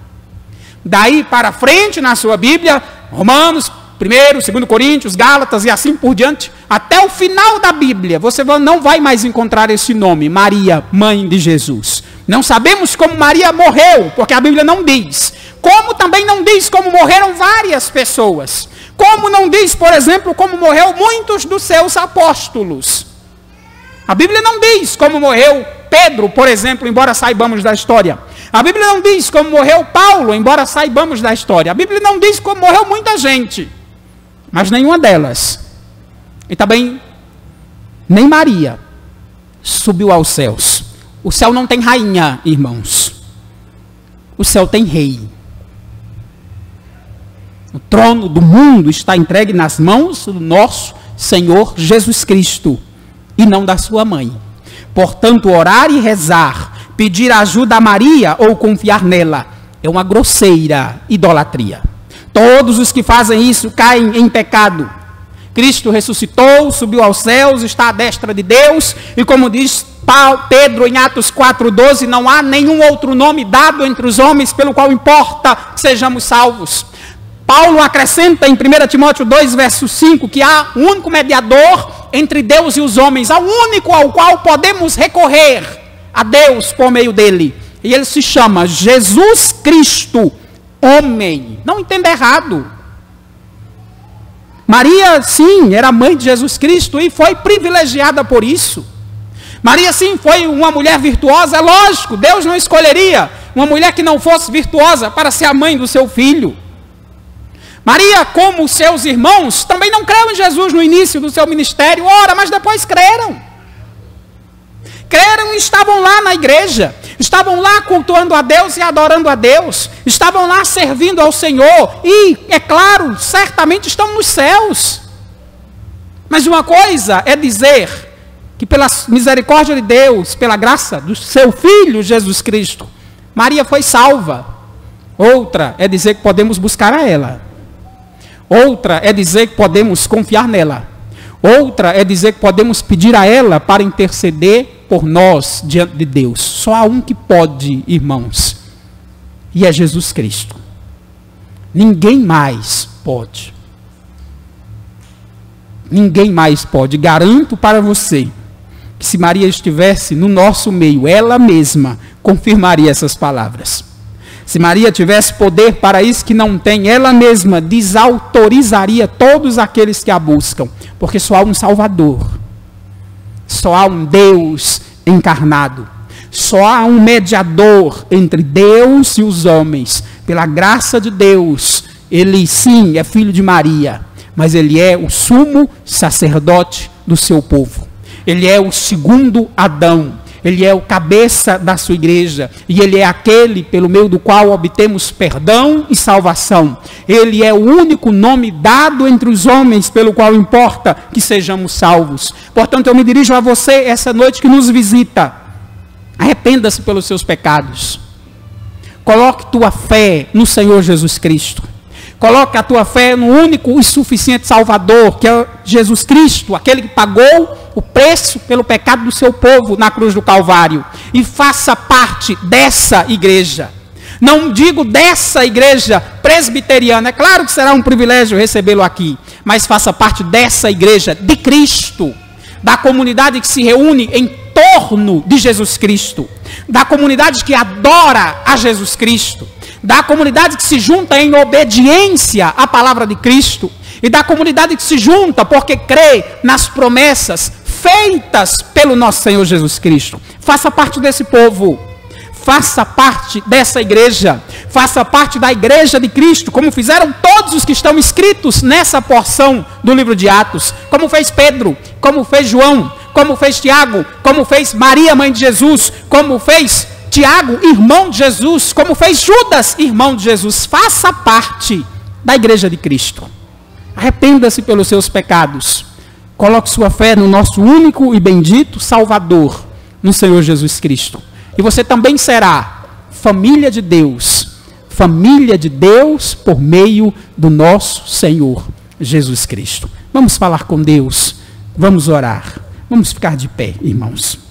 Daí para frente, na sua Bíblia, Romanos, 1º, 2º Coríntios, Gálatas e assim por diante, até o final da Bíblia, você não vai mais encontrar esse nome, Maria, mãe de Jesus. Não sabemos como Maria morreu, porque a Bíblia não diz. Como também não diz como morreram várias pessoas. Como não diz, por exemplo, como morreu muitos dos seus apóstolos. A Bíblia não diz como morreu Pedro, por exemplo, embora saibamos da história. A Bíblia não diz como morreu Paulo, embora saibamos da história. A Bíblia não diz como morreu muita gente, mas nenhuma delas. E também, nem Maria subiu aos céus. O céu não tem rainha, irmãos. O céu tem rei. O trono do mundo está entregue nas mãos do nosso Senhor Jesus Cristo e não da sua mãe. Portanto, orar e rezar, pedir ajuda a Maria ou confiar nela, é uma grosseira idolatria. Todos os que fazem isso caem em pecado. Cristo ressuscitou, subiu aos céus, está à destra de Deus, e como diz Pedro em Atos 4,12, não há nenhum outro nome dado entre os homens pelo qual importa que sejamos salvos. Paulo acrescenta em 1 Timóteo 2, verso 5, que há um único mediador entre Deus e os homens, há um único ao qual podemos recorrer a Deus por meio dele. E ele se chama Jesus Cristo, homem. Não entenda errado. Maria, sim, era mãe de Jesus Cristo e foi privilegiada por isso. Maria, sim, foi uma mulher virtuosa, é lógico, Deus não escolheria uma mulher que não fosse virtuosa para ser a mãe do seu filho. Maria, como seus irmãos, também não creram em Jesus no início do seu ministério, ora, mas depois creram. Creram e estavam lá na igreja, estavam lá cultuando a Deus e adorando a Deus, estavam lá servindo ao Senhor, e, é claro, certamente estão nos céus. Mas uma coisa é dizer que pela misericórdia de Deus, pela graça do seu Filho Jesus Cristo, Maria foi salva. Outra é dizer que podemos buscar a ela. Outra é dizer que podemos confiar nela. Outra é dizer que podemos pedir a ela para interceder por nós diante de Deus. Só há um que pode, irmãos, e é Jesus Cristo. Ninguém mais pode. Ninguém mais pode. Garanto para você que se Maria estivesse no nosso meio, ela mesma confirmaria essas palavras. Se Maria tivesse poder para isso que não tem, ela mesma desautorizaria todos aqueles que a buscam, porque só há um Salvador, só há um Deus encarnado, só há um mediador entre Deus e os homens. Pela graça de Deus, ele sim é filho de Maria, mas ele é o sumo sacerdote do seu povo. Ele é o segundo Adão. Ele é o cabeça da sua igreja, e ele é aquele pelo meio do qual obtemos perdão e salvação. Ele é o único nome dado entre os homens pelo qual importa que sejamos salvos. Portanto, eu me dirijo a você essa noite que nos visita. Arrependa-se pelos seus pecados. Coloque tua fé no Senhor Jesus Cristo. Coloque a tua fé no único e suficiente Salvador, que é Jesus Cristo, aquele que pagou o preço pelo pecado do seu povo na cruz do Calvário. E faça parte dessa igreja. Não digo dessa igreja presbiteriana, é claro que será um privilégio recebê-lo aqui, mas faça parte dessa igreja de Cristo, da comunidade que se reúne em torno de Jesus Cristo, da comunidade que adora a Jesus Cristo, da comunidade que se junta em obediência à palavra de Cristo, e da comunidade que se junta porque crê nas promessas feitas pelo nosso Senhor Jesus Cristo. Faça parte desse povo, faça parte dessa igreja, faça parte da igreja de Cristo, como fizeram todos os que estão escritos nessa porção do livro de Atos, como fez Pedro, como fez João, como fez Tiago, como fez Maria, mãe de Jesus, como fez Tiago, irmão de Jesus, como fez Judas, irmão de Jesus. Faça parte da igreja de Cristo. Arrependa-se pelos seus pecados. Coloque sua fé no nosso único e bendito Salvador, no Senhor Jesus Cristo. E você também será família de Deus por meio do nosso Senhor Jesus Cristo. Vamos falar com Deus, vamos orar, vamos ficar de pé, irmãos.